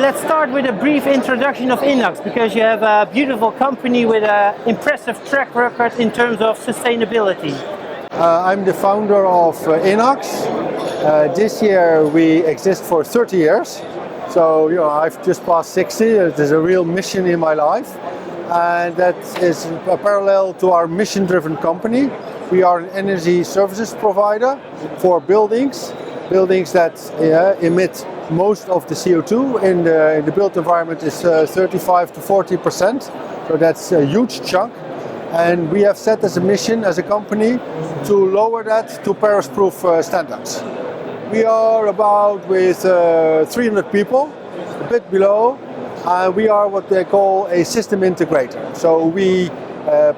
let's start with a brief introduction of Innax, because you have a beautiful company with an impressive track record in terms of sustainability. I'm the founder of Innax. This year we exist for 30 years. So I've just passed 60. It is a real mission in my life. And that is a parallel to our mission-driven company. We are an energy services provider for buildings that emit most of the CO2 in the built environment is 35 to 40%. So that's a huge chunk. And we have set as a mission as a company to lower that to Paris-proof standards. We are about with 300 people, a bit below. We are what they call a system integrator. So we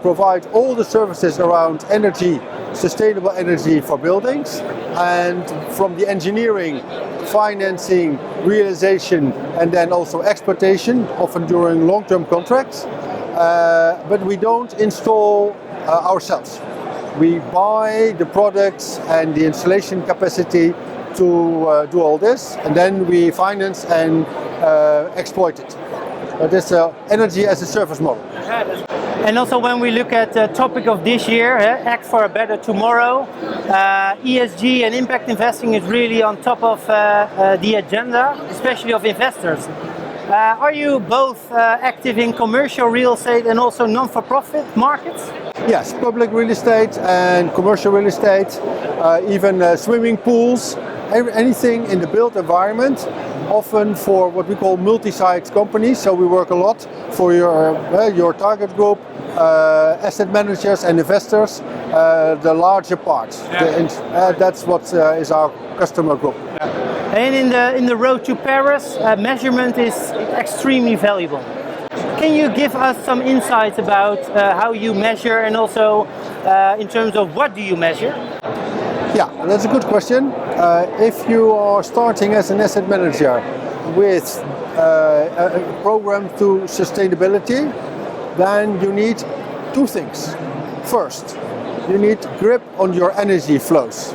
provide all the services around energy, sustainable energy for buildings, and from the engineering, financing, realization, and then also exploitation, often during long-term contracts. But we don't install ourselves. We buy the products and the installation capacity to do all this, and then we finance and exploit it. That is energy as a service model. And also when we look at the topic of this year, Act for a Better Tomorrow, ESG and impact investing is really on top of the agenda, especially of investors. Are you both active in commercial real estate and also non-for-profit markets? Yes, public real estate and commercial real estate, even swimming pools, anything in the built environment, often for what we call multi-site companies. So we work a lot for your target group, asset managers and investors, the larger parts. Yeah. That's what is our customer group. Yeah. And in the road to Paris, measurement is extremely valuable. Can you give us some insights about how you measure, and also in terms of what do you measure? Yeah, that's a good question. If you are starting as an asset manager with a program to sustainability, then you need two things. First, you need grip on your energy flows.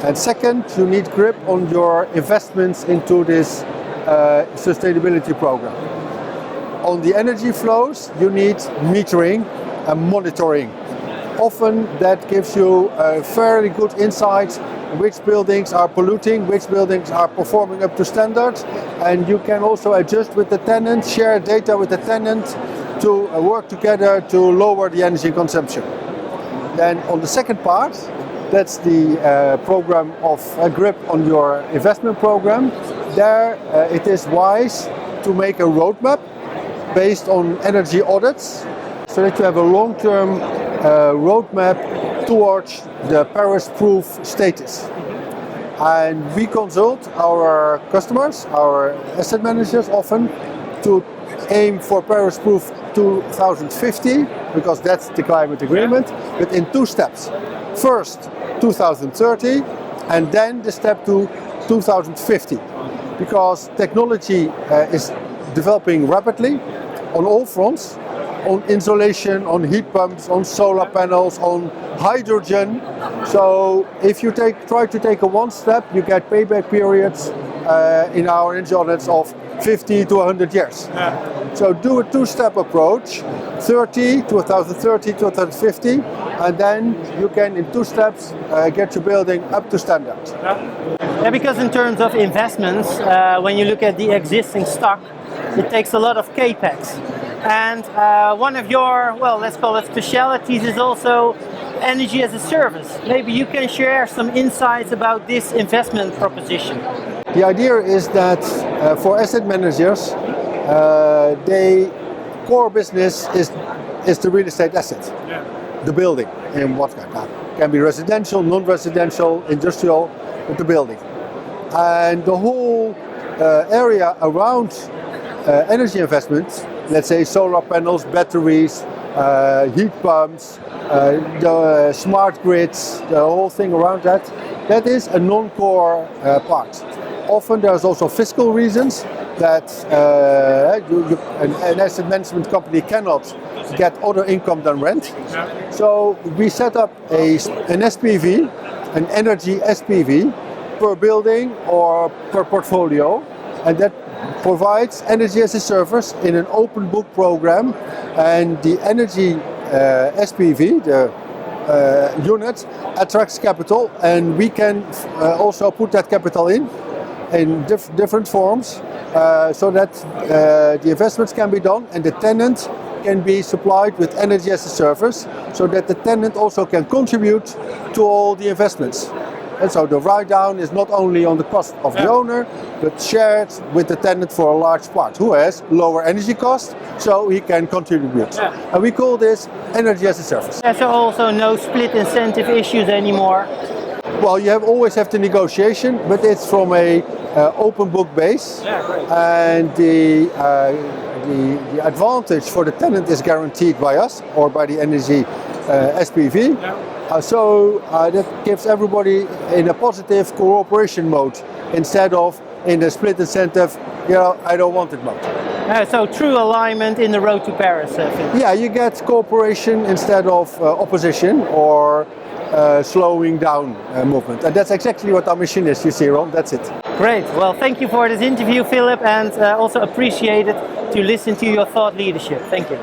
And second, you need grip on your investments into this sustainability program. On the energy flows, you need metering and monitoring. Often that gives you a fairly good insight which buildings are polluting, which buildings are performing up to standards, and you can also adjust with the tenant, share data with the tenant to work together to lower the energy consumption. Then on the second part, that's the program of a grip on your investment program. There it is wise to make a roadmap based on energy audits, so that you have a long-term roadmap towards the Paris-proof status. And we consult our customers, our asset managers often, to aim for Paris-proof 2050, because that's the climate agreement, but in two steps. First, 2030, and then the step to 2050, because technology is developing rapidly on all fronts, on insulation, on heat pumps, on solar panels, on hydrogen. So if you try to take a one step, you get payback periods in our energy audits of 50 to 100 years. Yeah. So do a two-step approach, 2030, 2050, and then you can, in two steps, get your building up to standard. Yeah, because in terms of investments, when you look at the existing stock, it takes a lot of capex. And one of your, well, let's call it specialities, is also energy as a service. Maybe you can share some insights about this investment proposition. The idea is that for asset managers, their core business is the real estate asset, yeah. The building, and what kind of, can be residential, non-residential, industrial, the building. And the whole area around energy investments, let's say solar panels, batteries, heat pumps, the smart grids, the whole thing around that, that is a non-core part. Often there's also fiscal reasons that an asset management company cannot get other income than rent. Yeah. So we set up an SPV, an energy SPV, per building or per portfolio, and that provides energy as a service in an open book program, and the energy SPV, the unit, attracts capital, and we can also put that capital in different forms, so that the investments can be done and the tenant can be supplied with energy as a service, so that the tenant also can contribute to all the investments. And so the write-down is not only on the cost of the owner, but shared with the tenant for a large part, who has lower energy cost, so he can contribute. And we call this energy as a service. So also no split incentive issues anymore. Well, you always have the negotiation, but it's from a open book base, and the advantage for the tenant is guaranteed by us or by the energy SPV. So that gives everybody in a positive cooperation mode instead of in a split incentive, I don't want it mode. So true alignment in the road to Paris. Yeah, you get cooperation instead of opposition or slowing down movement. And that's exactly what our mission is, you see, Ron, that's it. Great, well thank you for this interview, Philip, and also appreciate it to listen to your thought leadership. Thank you.